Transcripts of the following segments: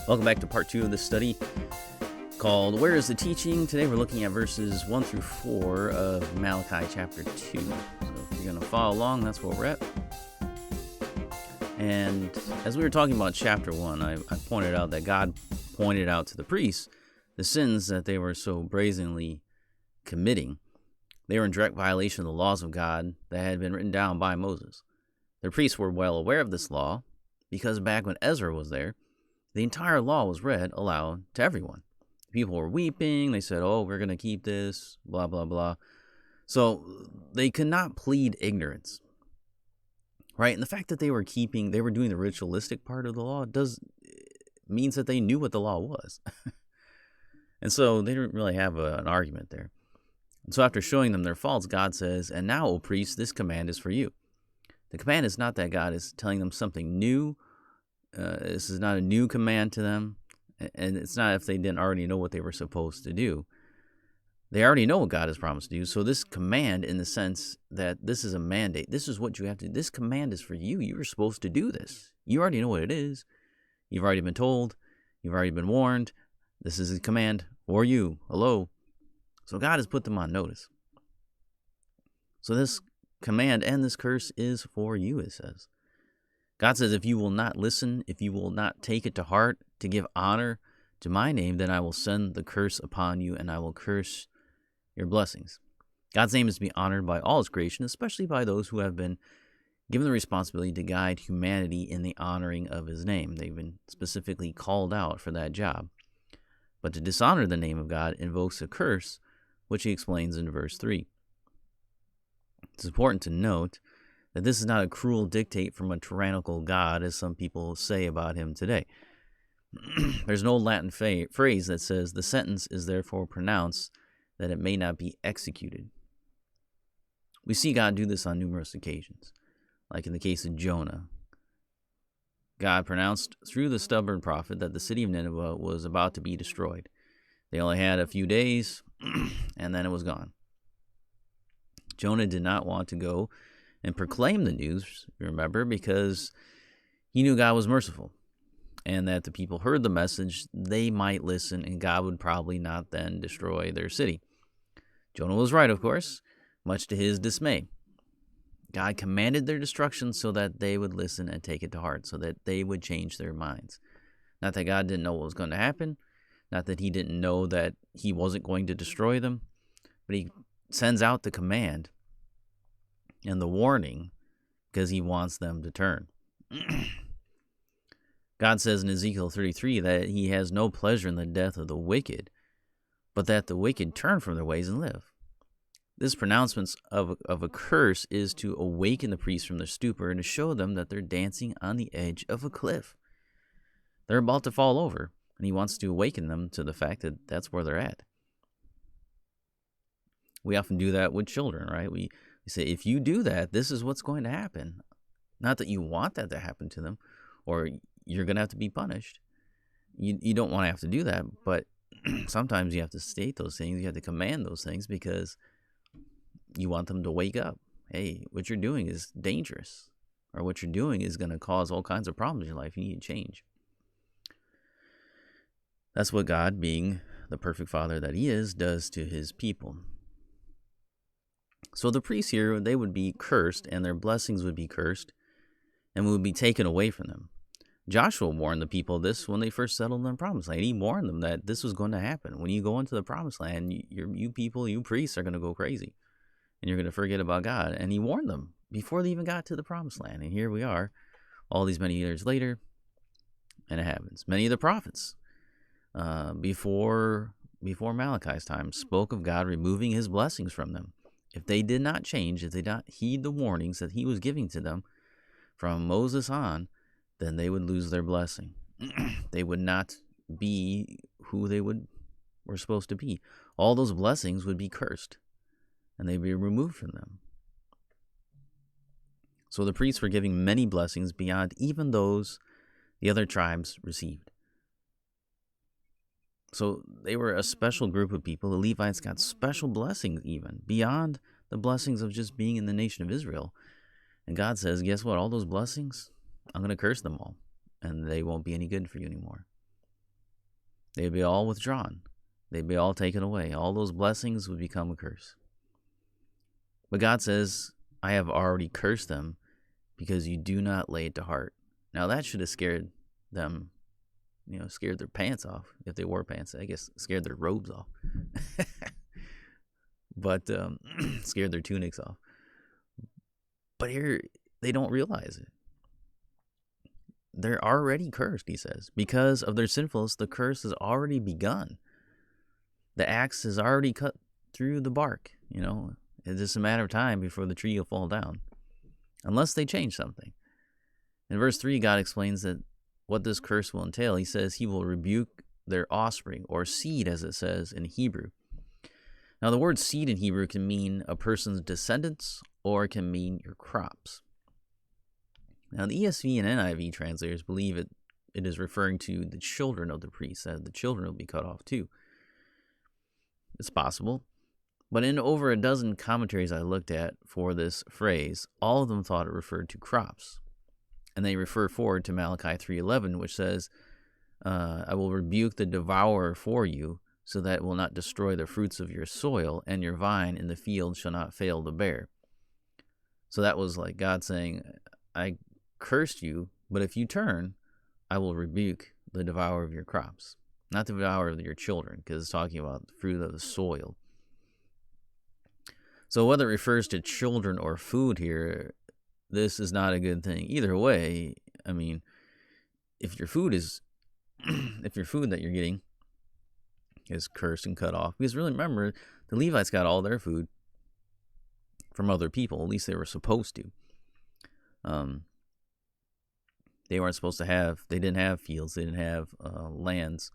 Welcome back to part 2 of this study called Where is the Teaching? Today we're looking at verses 1 through 4 of Malachi chapter 2. So if you're going to follow along, that's where we're at. And as we were talking about chapter 1, I pointed out that God pointed out to the priests the sins that they were so brazenly committing. They were in direct violation of the laws of God that had been written down by Moses. The priests were well aware of this law because back when Ezra was there, the entire law was read aloud to everyone. People were weeping. They said, oh, we're going to keep this, blah, blah, blah. So they could not plead ignorance, right? And the fact that they were doing the ritualistic part of the law means that they knew what the law was. And so they didn't really have an argument there. And so after showing them their faults, God says, and now, O priests, this command is for you. The command is not that God is telling them something new. This is not a new command to them, and it's not if they didn't already know what they were supposed to do. They already know what God has promised to do, so this command, in the sense that this is a mandate, this is what you have to do. This command is for you. You're supposed to do this. You already know what it is. You've already been told. You've already been warned. This is a command for you. Hello. So God has put them on notice. So this command and this curse is for you, it says. God says, if you will not listen, if you will not take it to heart to give honor to my name, then I will send the curse upon you and I will curse your blessings. God's name is to be honored by all his creation, especially by those who have been given the responsibility to guide humanity in the honoring of his name. They've been specifically called out for that job. But to dishonor the name of God invokes a curse, which he explains in verse 3. It's important to note that this is not a cruel dictate from a tyrannical God, as some people say about him today. There's no Latin phrase that says, the sentence is therefore pronounced that it may not be executed. We see God do this on numerous occasions, like in the case of Jonah. God pronounced through the stubborn prophet that the city of Nineveh was about to be destroyed. They only had a few days, and then it was gone. Jonah did not want to go and proclaim the news, remember, because he knew God was merciful and that the people heard the message, they might listen, and God would probably not then destroy their city. Jonah was right, of course, much to his dismay. God commanded their destruction so that they would listen and take it to heart, so that they would change their minds. Not that God didn't know what was going to happen, not that he didn't know that he wasn't going to destroy them, but he sends out the command and the warning because he wants them to turn. God says in Ezekiel 33 that he has no pleasure in the death of the wicked, but that the wicked turn from their ways and live. This pronouncement of a curse is to awaken the priests from their stupor and to show them that they're dancing on the edge of a cliff. They're about to fall over, and he wants to awaken them to the fact that that's where they're at. We often do that with children, right? We say, if you do that, this is what's going to happen. Not that you want that to happen to them, or you're going to have to be punished. You don't want to have to do that, but sometimes you have to state those things. You have to command those things because you want them to wake up. Hey, what you're doing is dangerous, or what you're doing is going to cause all kinds of problems in your life. You need to change. That's what God, being the perfect Father that he is, does to his people. So the priests here, they would be cursed, and their blessings would be cursed, and would be taken away from them. Joshua warned the people of this when they first settled in the Promised Land. He warned them that this was going to happen. When you go into the Promised Land, you people, you priests are going to go crazy, and you're going to forget about God. And he warned them before they even got to the Promised Land. And here we are, all these many years later, and it happens. Many of the prophets before Malachi's time spoke of God removing his blessings from them. If they did not change, if they did not heed the warnings that he was giving to them from Moses on, then they would lose their blessing. They would not be who they were supposed to be. All those blessings would be cursed, and they'd be removed from them. So the priests were giving many blessings beyond even those the other tribes received. So they were a special group of people. The Levites got special blessings even beyond the blessings of just being in the nation of Israel. And God says, guess what? All those blessings, I'm going to curse them all, and they won't be any good for you anymore. They'd be all withdrawn. They'd be all taken away. All those blessings would become a curse. But God says, I have already cursed them because you do not lay it to heart. Now that should have scared them, scared their pants off. If they wore pants, I guess scared their robes off. But scared their tunics off. But here, they don't realize it. They're already cursed, he says. Because of their sinfulness, the curse has already begun. The axe has already cut through the bark, It's just a matter of time before the tree will fall down. Unless they change something. In verse 3, God explains that what this curse will entail. He says he will rebuke their offspring, or seed as it says in Hebrew. Now the word seed in Hebrew can mean a person's descendants, or it can mean your crops. Now the ESV and NIV translators believe it is referring to the children of the priest, that the children will be cut off too. It's possible. But in over a dozen commentaries I looked at for this phrase, all of them thought it referred to crops. And they refer forward to Malachi 3:11, which says, I will rebuke the devourer for you, so that it will not destroy the fruits of your soil, and your vine in the field shall not fail to bear. So that was like God saying, I cursed you, but if you turn, I will rebuke the devourer of your crops. Not the devourer of your children, because it's talking about the fruit of the soil. So whether it refers to children or food here, this is not a good thing. Either way, if your food that you're getting is cursed and cut off, because really remember, the Levites got all their food from other people. At least they were supposed to. They weren't supposed to have. They didn't have fields. They didn't have lands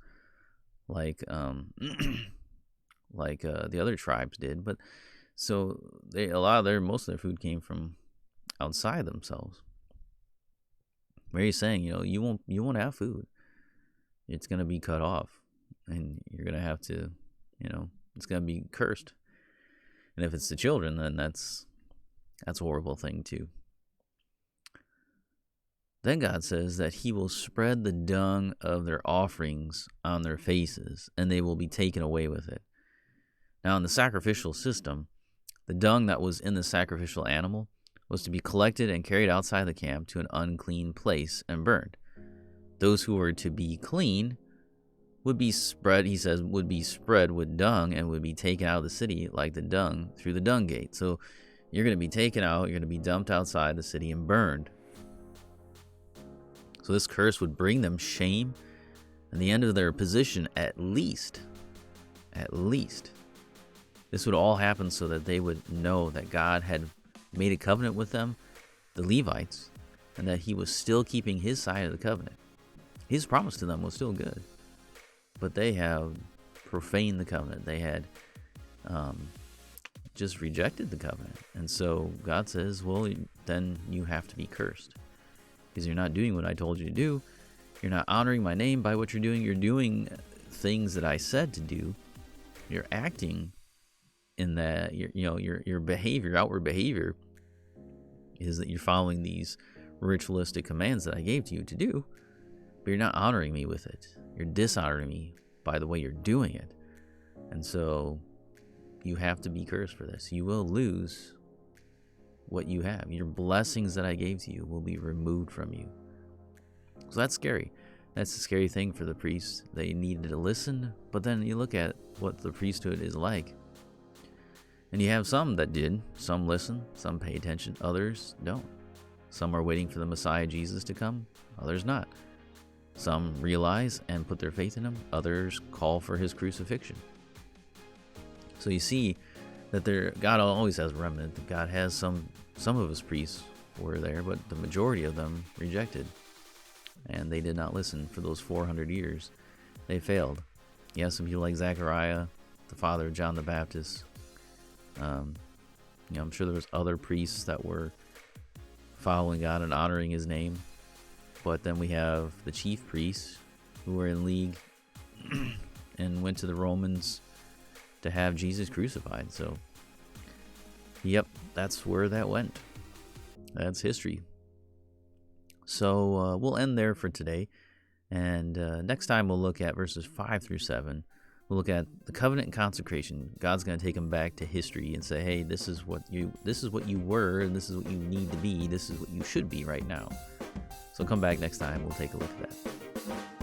like the other tribes did. But so most of their food came from outside themselves. Where he's saying, you won't have food. It's going to be cut off, and you're going to have to, it's going to be cursed. And if it's the children, then that's a horrible thing too. Then God says that he will spread the dung of their offerings on their faces, and they will be taken away with it. Now, in the sacrificial system, the dung that was in the sacrificial animal was to be collected and carried outside the camp to an unclean place and burned. Those who were to be clean would be spread, he says, would be spread with dung and would be taken out of the city like the dung through the dung gate. So you're going to be taken out, you're going to be dumped outside the city and burned. So this curse would bring them shame and the end of their position at least. At least. This would all happen so that they would know that God had made a covenant with them, the Levites, and that he was still keeping his side of the covenant. His promise to them was still good. But they have profaned the covenant. They had just rejected the covenant. And so God says, well, then you have to be cursed. Because you're not doing what I told you to do. You're not honoring my name by what you're doing. You're doing things that I said to do. You're acting in that, your behavior, outward behavior, is that you're following these ritualistic commands that I gave to you to do, but you're not honoring me with it. You're dishonoring me by the way you're doing it. And so you have to be cursed for this. You will lose what you have. Your blessings that I gave to you will be removed from you. So that's scary. That's a scary thing for the priests. They needed to listen, but then you look at what the priesthood is like. And you have some that did. Some listen, some pay attention, others don't. Some are waiting for the Messiah Jesus to come, others not. Some realize and put their faith in him, others call for his crucifixion. So you see that God always has a remnant. God has some of his priests were there, but the majority of them rejected. And they did not listen for those 400 years. They failed. You have some people like Zechariah, the father of John the Baptist. I'm sure there was other priests that were following God and honoring his name. But then we have the chief priests who were in league and went to the Romans to have Jesus crucified. So, yep, that's where that went. That's history. So we'll end there for today. And next time we'll look at verses 5 through 7. We'll look at the covenant and consecration. God's going to take them back to history and say, hey, this is what you were, and this is what you need to be. This is what you should be right now. So come back next time. We'll take a look at that.